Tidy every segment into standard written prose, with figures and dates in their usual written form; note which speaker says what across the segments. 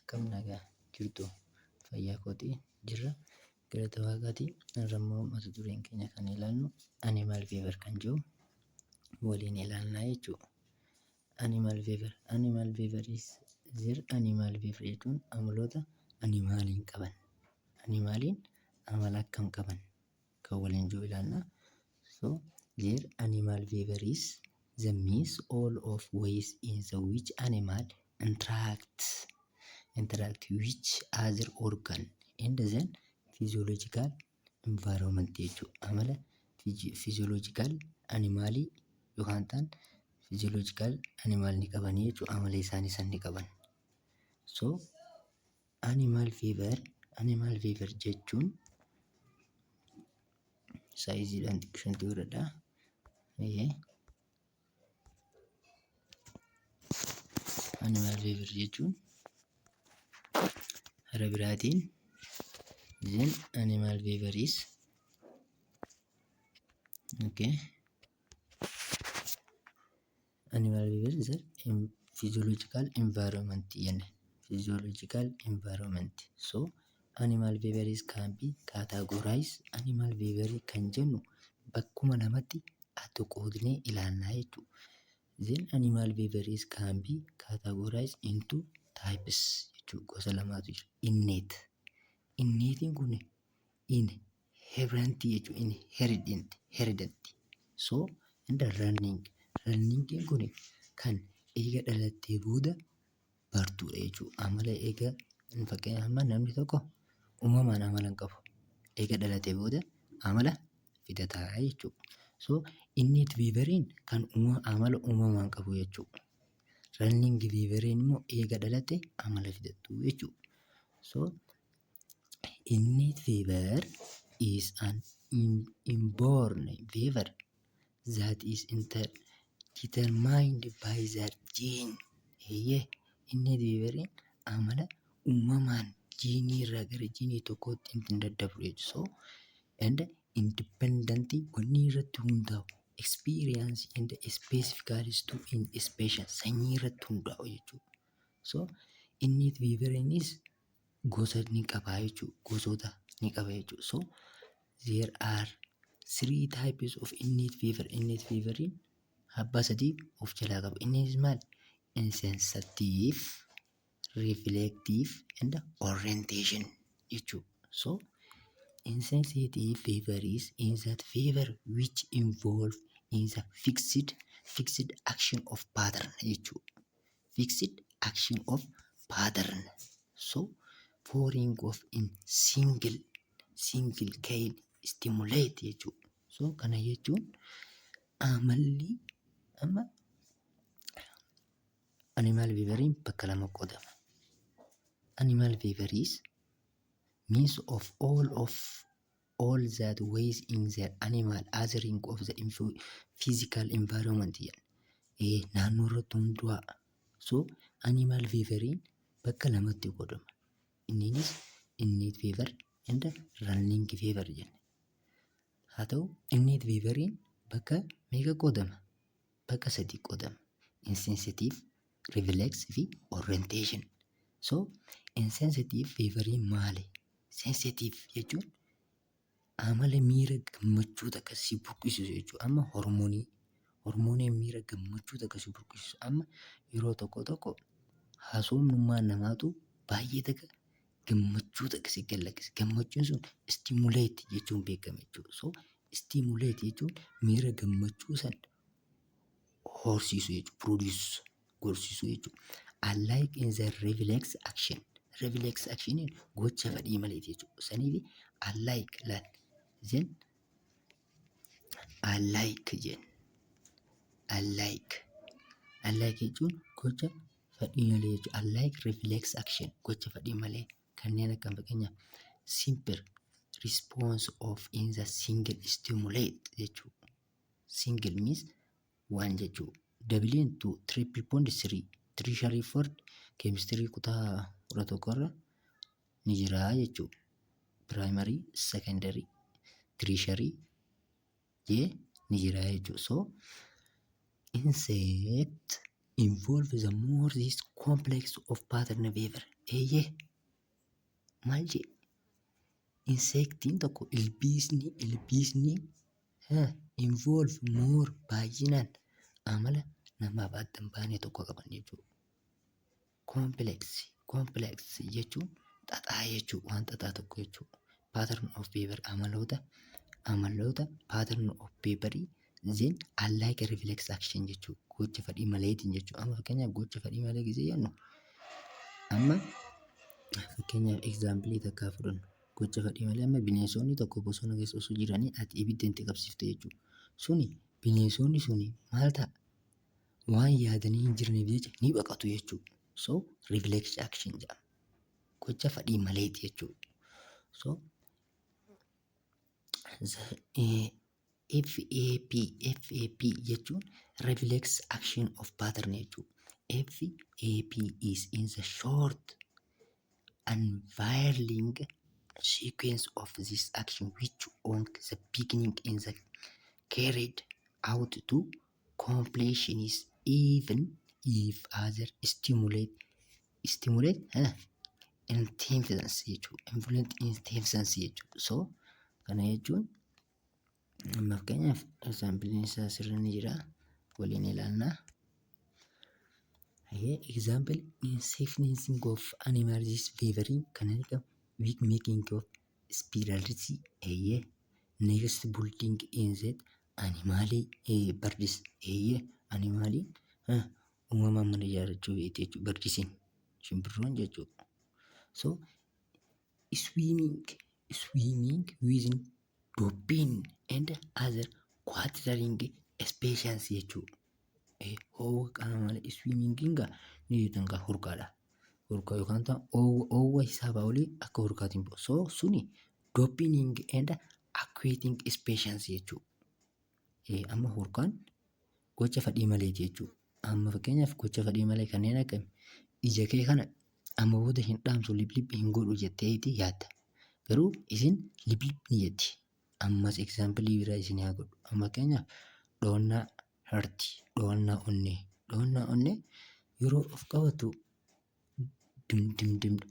Speaker 1: Akkam nagaa jirtu fayyaa kootii jirra. Galata waaqaatii irrammoo mata dureen keenya kan ilaallu animal fever kan jiru waliin ilaallaa jechuudha. Animal fever is there. Animal fever jechuun amaloota animaaliin qaban. Animaaliin amala akkam qaban kan waliin jiru ilaallaa. So there animal fever is the means all of ways in the which animal interact which other organ and then physiological environment jechuudha. Amala physiological animalii yookaan ta'an physiological animal ni qabanii jechuudha. Amala isaanii san ni qaban. So animal fever jechuun saayiziidhaan xiqqishantii godhadha. Animal fever jechuun hara biraatiin then animal fever is physiological environment jenne. Physiological environment. So animal fever is can be categorized. Animal fever kan jennu bakkuma lamatti adda qoodnee ilaallaa jechuudha. Then animal fever is can be categorized into types jechuudha. Gosa lamaatu jira. Inneetiin kun inherent jechuudha. Inherent. So and running kun kan eega dhalattee booda bartuudha jechuudha. Amala eega fakkeenyaaf namni tokko uumamaan amala hin qabu. Eega dhalatee booda amala fidataa jechuudha. So innate feveriin kan amala uumamaan qabu jechuudha. Running feveriin immoo eega dhalate amala fidattu jechuudha. So innate fever is an inborn fever that is determined by the gene. Innate feveriin amala uumamaan jiinii irraa gara jiinii tokkootti hin daddabru jechuudha. So and independent wanni irratti hundaa'u experience and specifically to in species sanyii irratti hundaa'u jechuudha. So innate feveriinis gosa ni qaba jechuudha. Gosoota ni qaba jechuudha. So there are 3 types of innate fever. Innate feveriin abbaa sadii of jalaa qaba. Innis maal? Insensitive, reflective and orientation jechuudha. So insensitive fever is that fever which involve in the fixed action of pattern jechuudha. Fixed action of pattern. So pouring of in single cane stimulate jechuudha. So kana jechuun amalli amma animal feveriin bakka lama qoodama. Animal fever is means of all that ways in the animal othering of the physical environment. Naannoo irratti hundaa'u. So animal feveriin bakka lamatti qoodama. Innis innate fever and running fever jenna. Haa ta'u innate feveriin bakka meeqa qoodama? Bakka 3 qoodama. Insensitive, reflex fi orientation. So insensitive feveriin maali? Sensitive jechuun amala miira gammachuu takka si burqisiisu jechuudha. Amma hormoonii miira gammachuu takka si burqisiisu. Amma yeroo tokko hasoomnummaan namaatu baay'ee takka gammachuu takka si gallakkisa. Gammachuun sun stimulate jechuun beekama jechuudha. So stimulate jechuun miira gammachuu san horsiisu jechuudha. Produce gorsiisuu jechuudha. Unlike in the reflex action. Reflex actioniin gocha fedhii malee jechuudha. Saniifi unlike laal then unlike jechuun gocha fedhii malee jechuudha. Unlike reflex action gocha fedhii malee kanneen akka fakkeenyaaf simple response of in the single stimulate jechuudha. Single means one jechuudha. Doubling to triple point 3 tertiary for chemistry kutaa 11 irra ni jira jechuudha. Primary, secondary, tertiary ni jira jechuudha. So insect involve the more this complex of pattern fever. Eeyyee maal jedhe? Insektiin tokko ilbiisni involve more baay'inaan amala namaaf adda hin baane tokko qaban jechuudha. Complex jechuun xaxaa jechuudha. Waan xaxaa tokko jechuudha. Pattern of behavior amaloota pattern of behavior then unlike reflex action jechuudha. Gocha fedhii maleetiin jechuudha. Amma fakkeenyaaf gocha fedhii malee gisee jennu amma fakkeenyaaf example takkaa fudhannu. Gocha fedhii malee amma bineensonni tokko bosona keessa osoo jiranii ati ibidda itti qabsiifte jechuudha. Suni bineensonni suni maal ta'a? Waan yaadanii hin jirreef jecha ni baqatu jechuudha. So reflex action jedhama. Gocha fedhii maleeti jechuudha. So FAP jechuun reflex action of pattern jechuudha. FAP is in the short unveiling sequence of this action which on the beginning in the carried out to completion is even if other stimulate intense jechuudha. So kana jechuun fakkeenyaaf example isaa asirra ni jira waliin ilaalna. Example in sequencing of animals favoring kan argamu weak making of spirality next building insect animali birds animali uumamaan mana ijaarrachuu jechuudha. Birdisiin shimbirroon jechuudha. So swimming within dolphin and other quartering species jechuudha. Oowwa qaama malee swimmingin ni jechuun hurkaadha. Hurkaa yookaan oowwa hisaabaa olii akka hurkaatiin bahu. So suni dolphining and aquatic species jechuudha. Amma hurkaan gocha fedhii malee jechuudha. Amma fakkeenyaaf gocha fedhii malee kanneen akka ija kee kana amma booda hin dhaamsu liblib hin godhu jetteeti yaadda. Garuu isin liblib ni jetti. Ammas example biraa isin haa godhu. Amma fakkeenyaaf dhoonnaa harti, dhoonnaa onnee yeroo of qabatu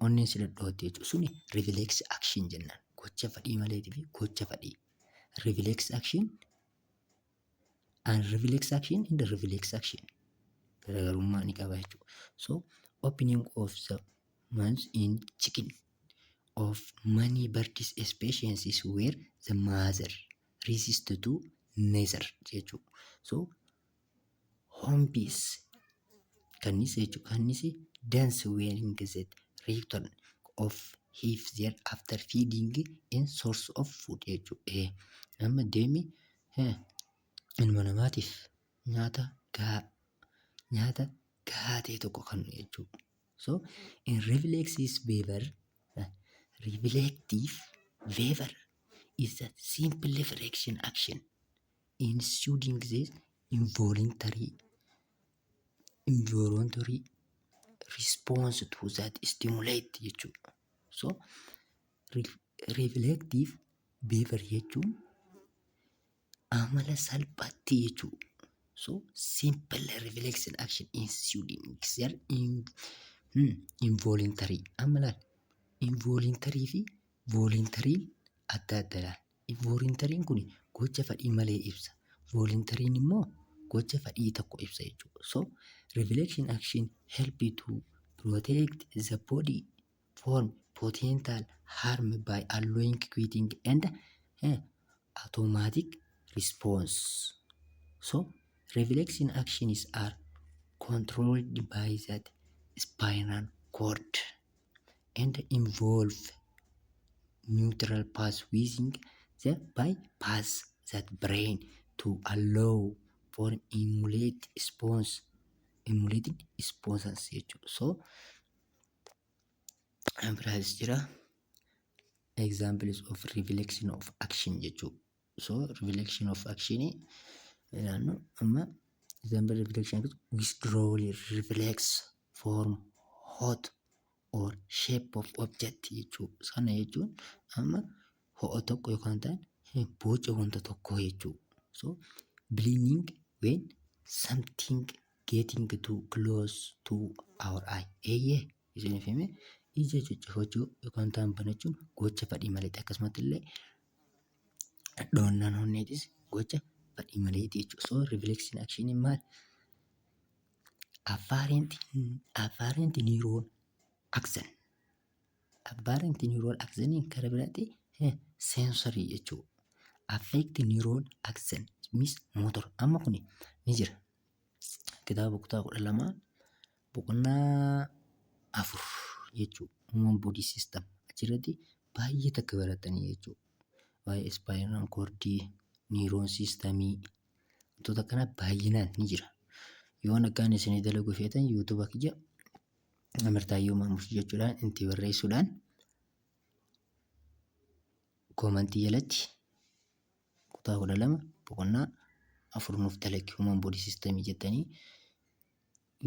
Speaker 1: onneen si dhadhootti jechuudha. Suni reflex action jennaan. Gocha fedhii maleetii fi gocha fedhii. Reflex action and reflex action garaagarummaa ni qaba jechuudha. So opening of the mouth in chicken of many birds species where the mother resist to neither jechuudha. So hornbills kannis jechuudha. Kannis dance wearing the return of if there after feeding in source of food jechuudha. Amma deemi ilma namaatiif nyaata gahaa ta'e tokko kennu jechuudha. So in reflexive behavior is a simple reflection action ensuing the involuntary response to that stimulate jechuudha. So reflective behavior jechuun amala salphaatti jechuudha. So simple reflection action ensuing involuntary amala involuntary fi voluntary adda adda. Involuntary kun gocha fedhii malee ibsa. Voluntary immoo gocha fedhii tokko ibsa jechuudha. So reflection action help to protect the body from potential harm by allowing quitting and automatic response. So reflection actions are controlled by that spinal cord and involve neutral pathways that bypass that brain to allow for immediate responses jechuudha. So biraas jira examples of reflection of action jechuudha. So reflection of action ilaannu amma example reflection withdrawal reflex form hot or shape of object jechuudha. Sana jechuun amma ho'a tokko yookaan ta'an boca wanta tokkoo jechuudha. So blinking when something getting too close to our eye. Isin fahime ija cuccufachuu yookaan ta'an banachuun gocha fedhii maleeti. Akkasumatti illee dhoonnaan onneetis gocha fedhii maleeti jechuudha. So reflection action maal? Affaarenti neuron action. Affaarenti neuron actioniin karaa biraatti sensory jechuudha. Affect neuron action means motor. Amma kuni ni jira. Kitaaba kutaa 12 boqonnaa 4 jechuudha. Human body system achirratti baay'ee takka baratanii jechuudha. Waa'ee spinal cord, neuron systemii wantoota kana baay'inaan ni jira. Yoo nakkaan isinii dalaguu feetan YouTube kiyya Amartaayyoo Maamush jechuudhaan itti barreessuudhaan koomantii jalatti kutaa 12 boqonnaa 4 nuuf dalagi human body system jettanii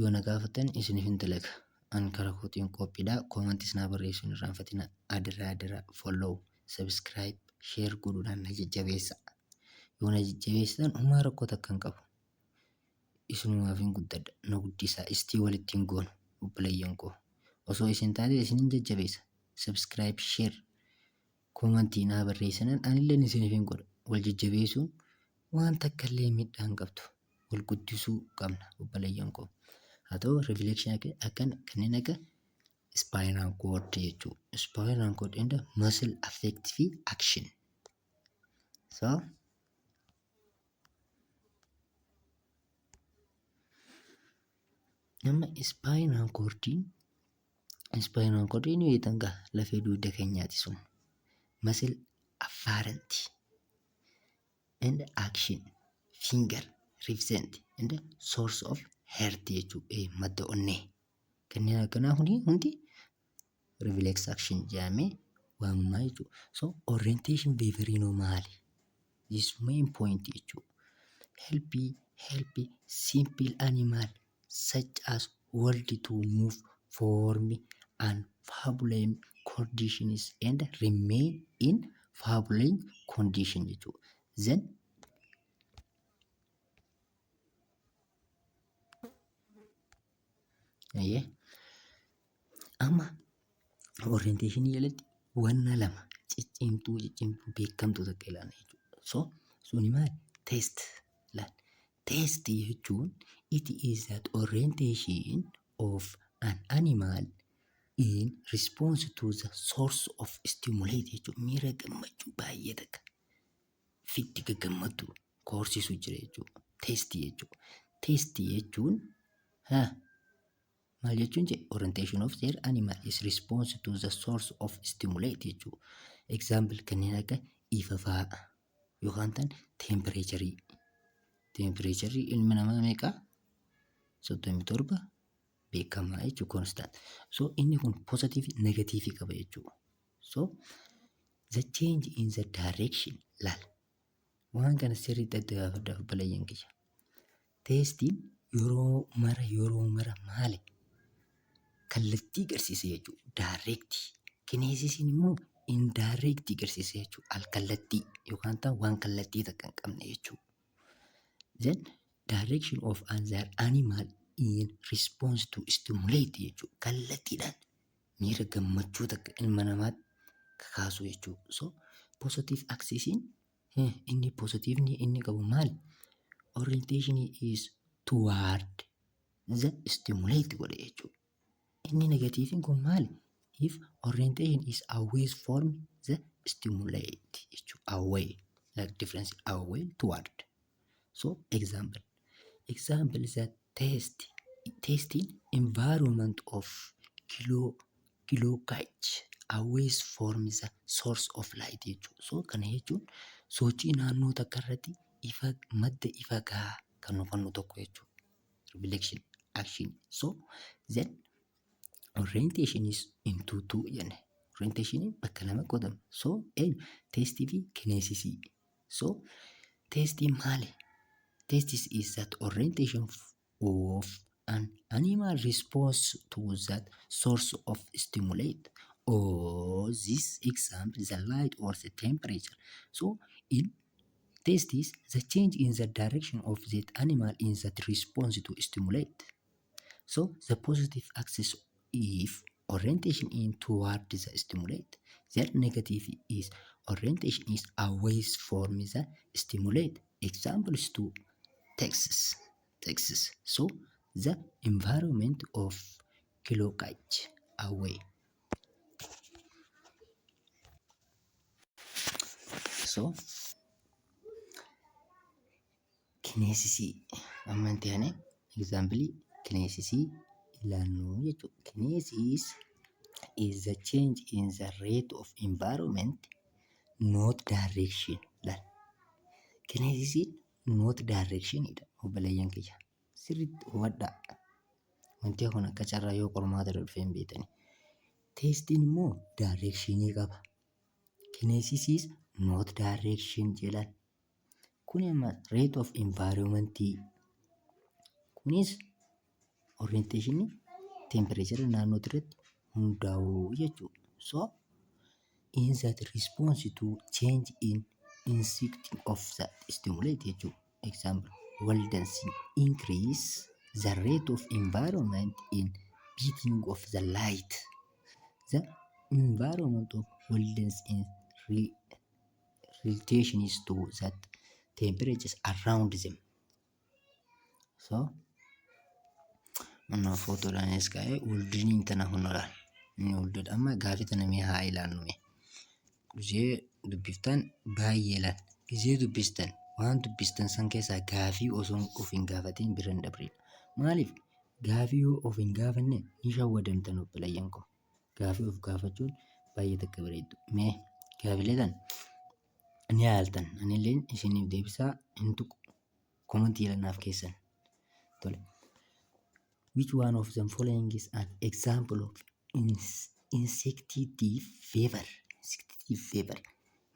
Speaker 1: yoo na gaafatan isiniif hin dalaga. An karaa kootiin qophiidha. Koomantiis naa barreessuun irraanfatina. Adara follow, subscribe, share godhuudhaan na jajjabeessa. Yoo na jajjabeessitan uumaa rakkoo takka hin qabu. Isinumaaf hin guddadha. Na guddisaa. Istii walitti hin goonu. Obboleeyyan koo. Osoo isin taate isin hin jajjabeessa. Subscribe, share, koomantii naa barreessinan anillee isiniif hin godha. Wal jajjabeessuun waan takka illee miidhaa hin qabdu. Wal guddisuu qabna obboleeyyan koo. Haa ta'u reflection akkan kanneen akka spinal cord jechuudha. Spinal cord and muscle affective action. So nama spinal cordiin yoo hiitangaa lafee dugda keenyaati sun. Muscle afferent and action finger represent and source of heart jechuudha. Madda onnee. Kanneen akkanaa hundi reflex action jedhamee waamamaa jechuudha. So orientation behavior maali? This main point jechuudha. Help simple animal such as world to move, form and fabulous conditions and remain in fabulous condition jechuudha. Then amma orientation jalatti wanna lama ciccimtuu beekamtuu takka ilaalla jechuudha. So suni maali? Test laal. Test jechuun it is that orientation of an animal in response to the source of stimulate jechuudha. Miira gammachuu baay'ee takka fitti gaggammatu koorsisu jira jechuudha. Test jechuudha. Test jechuun maal jechuun orientation of their animal is response to the source of stimulate jechuudha. Example kanneen akka ifa fa'aa yookaan tan temperature. Temperature ilma namaa meeqa? 37 beekamaa jechuudha constant. So inni kun positive negative qaba jechuudha. So the change in the direction laal. Waan kana sirriitti adda baafadhaaf balayyan kiyya. Testiin yeroo mara maali? Kallattii agarsiisa jechuudha. Direct. Kineesisiin immoo indirect agarsiisa jechuudha. Al-kallattii yookaan ta'an waan kallattii takka hin qabne jechuudha. Then direction of another animal in response to stimulate jechuudha. Kallattiidhaan miira gammachuu takka ilma namaatti kakaasu jechuudha. So positive axisiin inni positive inni qabu maali? Orientation is toward the stimulate godhe jechuudha. Inni negatiiviin kun maali? If orientation is away from the stimulate jechuudha. Away, like difference away toward. So example is that testing environment of kilokage away from the source of light jechuudha. So kana jechuun sochii naannoo takka irratti madda ifa gahaa kan nufannu tokko jechuudha. Reflection action. So then orientation is into two jenne. Orientation bakka lama qodama. So testii fi kineesisii. So testiin maali? Test is that orientation of an animal response to that source of stimulate. Or this example, the light or the temperature. So in test is the change in the direction of that animal in that response to stimulate. So the positive axis if orientation in toward the stimulate. Their negative is orientation is away from the stimulate. Examples to Texas. So the environment of Kilokach away. So kineesisii amantii ane example kineesisii ilaalluu jechuudha. Kineesis is the change in the rate of environment, not direction. Kineesisiin not directionidha. Obboleeyyan kiyya sirriitti hubadhaa. Wanti kun akka carraa yoo qormaata dhufee hin beekani. Teestiin immoo directionii qaba. Kineesisis not direction jedhan. Kun amma rate of environment, kunis orientation temperature naannoo irratti hundaa'u jechuudha. So in that response to change in insecting of the stimulate jechuudha. Example, Waldensin increase the rate of environment in beating of the light. The environment of Waldensin relatation is to that temperatures around them. So mana fotoodhaanis ka'ee waldiniin tana hundaraan inni waldudha. Amma gaafii tana mee haa ilaallu mee. Gizee dubbiftan baay'ee laal. Gizee dubbistan waan dubbistan san keessaa gaafii osoo of hin gaafatiin bira hin dabredha. Maaliif gaafii yoo of hin gaafanne ni shawwadamtan obboleeyyan koo. Gaafii of gaafachuun baay'ee takka bareeddu. Mee gaafilee tan ni yaaltan anillee isiniif deebisaa hin tuqu. Komentii jedhanaaf keessan. Tole. Which one of them following is an example of insective fever? Insective fever.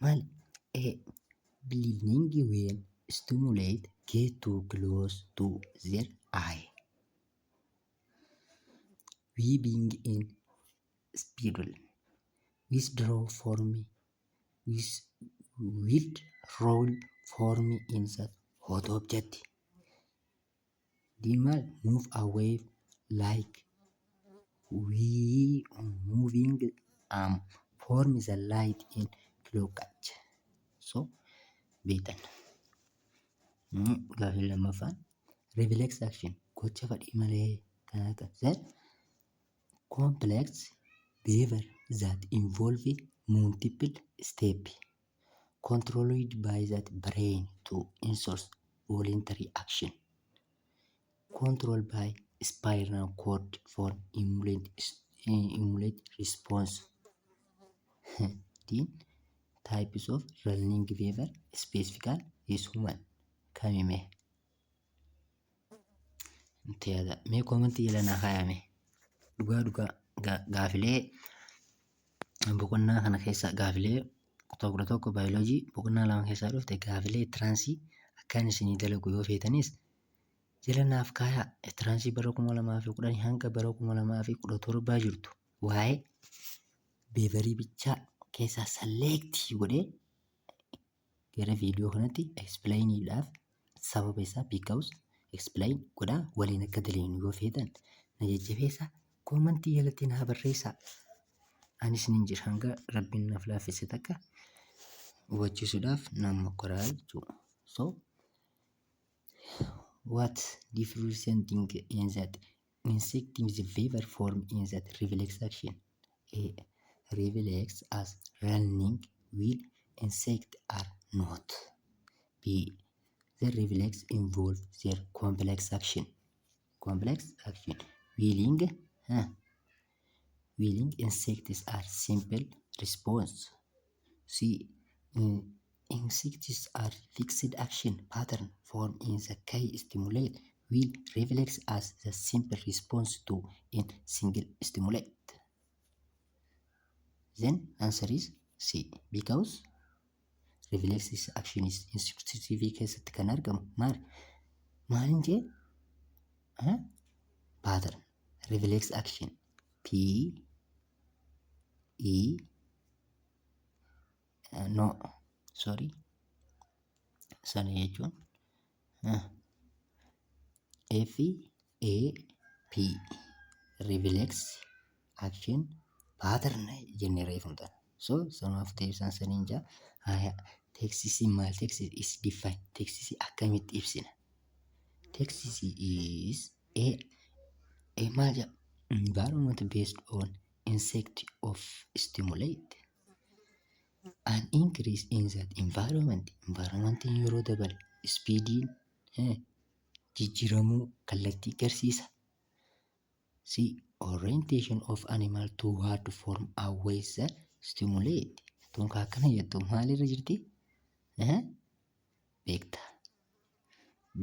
Speaker 1: Mal A. Bleeding when stimulate get too close to their eye. Weeping in spiral. Withdrawal form in the hot object. Dimal move away like we moving form the light in clockage. So beetan. Gaafii lammaffaan reflex action gocha fadhii malee kan akka that complex behavior that involve multiple steps controlled by that brain to enforce voluntary action. Controlled by spinal cord for immediate response. The types of running behavior specific is human. Kamime. Tiada. Mee komentii jedhana kaayame. Dhugaa gaafilee boqonnaa kana keessa gaafilee tokko baayoloojii boqonnaa lama keessaa dhufte gaafilee tiraansii akkaan isinii dalagu yoo feetanis jalanaaf kaayaa tiraansii bara 2010 hanga bara 2017 jirtu waa'ee beevarii bichaa keessaa select godhee gara viidiyoo kanatti explainiidhaaf sababa isaa because explain godhaa waliin akka daleenu yoo feetan na jajjabeessaa komentii jalatti na barreessaa. Anis nin jira hanga rabbiin naaf laaffise takka hubachiisuudhaaf nama koraa jechuudha. So what differentiating in that insecting the fever form in that reflex action? A. Reflex as running will insect are not. B. The reflex involve their complex action. Willing insects are simple response. C. Insects are fixed action pattern form in the key stimulate. Will reflex as the simple response to in single stimulate. Then answer is C because reflex action is insective keessatti kan argamu maalin jee pattern reflex action P E no sorry sana jechuun F A P reflex action pattern jennee reefumtan. So sanumaaf deebisaan saniin jaa haya teeksisii maal teeksisii is define teeksisii akkamitti ibsina. Teeksisii is a maal jaa environment based on insect of stimulate an increase in that environment yeroo dabale speediin jijjiiramuu kallattii garsiisa. See orientation of animal toward form always stimulate. Tunka akkana jettu maalirra jirti?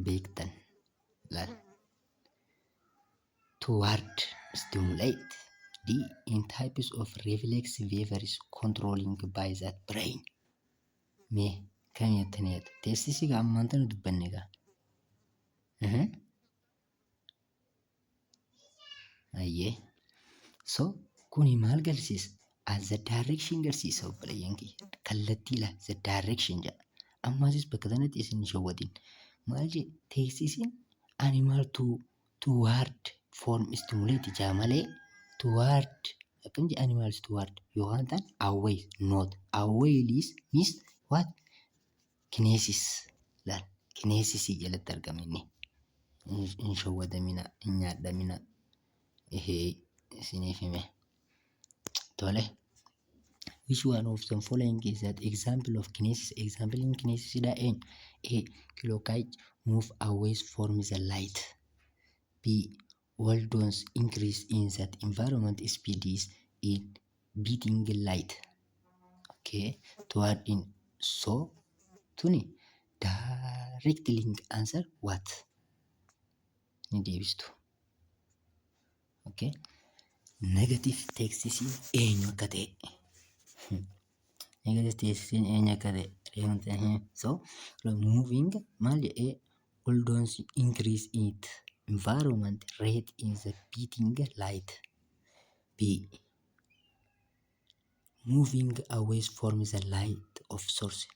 Speaker 1: Beektan laal toward stimulate in types of reflex behaviors controlling by that brain. Mee kan jettanii teessisii ammaan tana dubbanne gaa. Ayyee so kuni maal garsiisa? As the direction garsiisa obboleeyyan kiyya. Kallattii la the direction jedha. Ammaasis bakka sanatti isin shawwatin. Maal jee teessisiin animal toward form stimulate jaa malee toward akkam jee animals toward yookaan ta'an always not always means what kinesis laal kinesisii jalatti argama inni. Hin shawwatamina hin nyaadhamina. Isiniif hime tole. Which one of the following is that example of kinesis? Example in kinesis is A clockite move always forms the light. B Waldon's increase in that environment speed is in beating light. Okay, toward in so tuni direct link answer what? Ni deebistu. Okay, negative teeksisiin eenyu akka ta'e. Negative teeksisiin eenyu akka ta'e. So moving maal jedhee Waldon's increase in environment rate in the beating light. B moving always forms a light of source.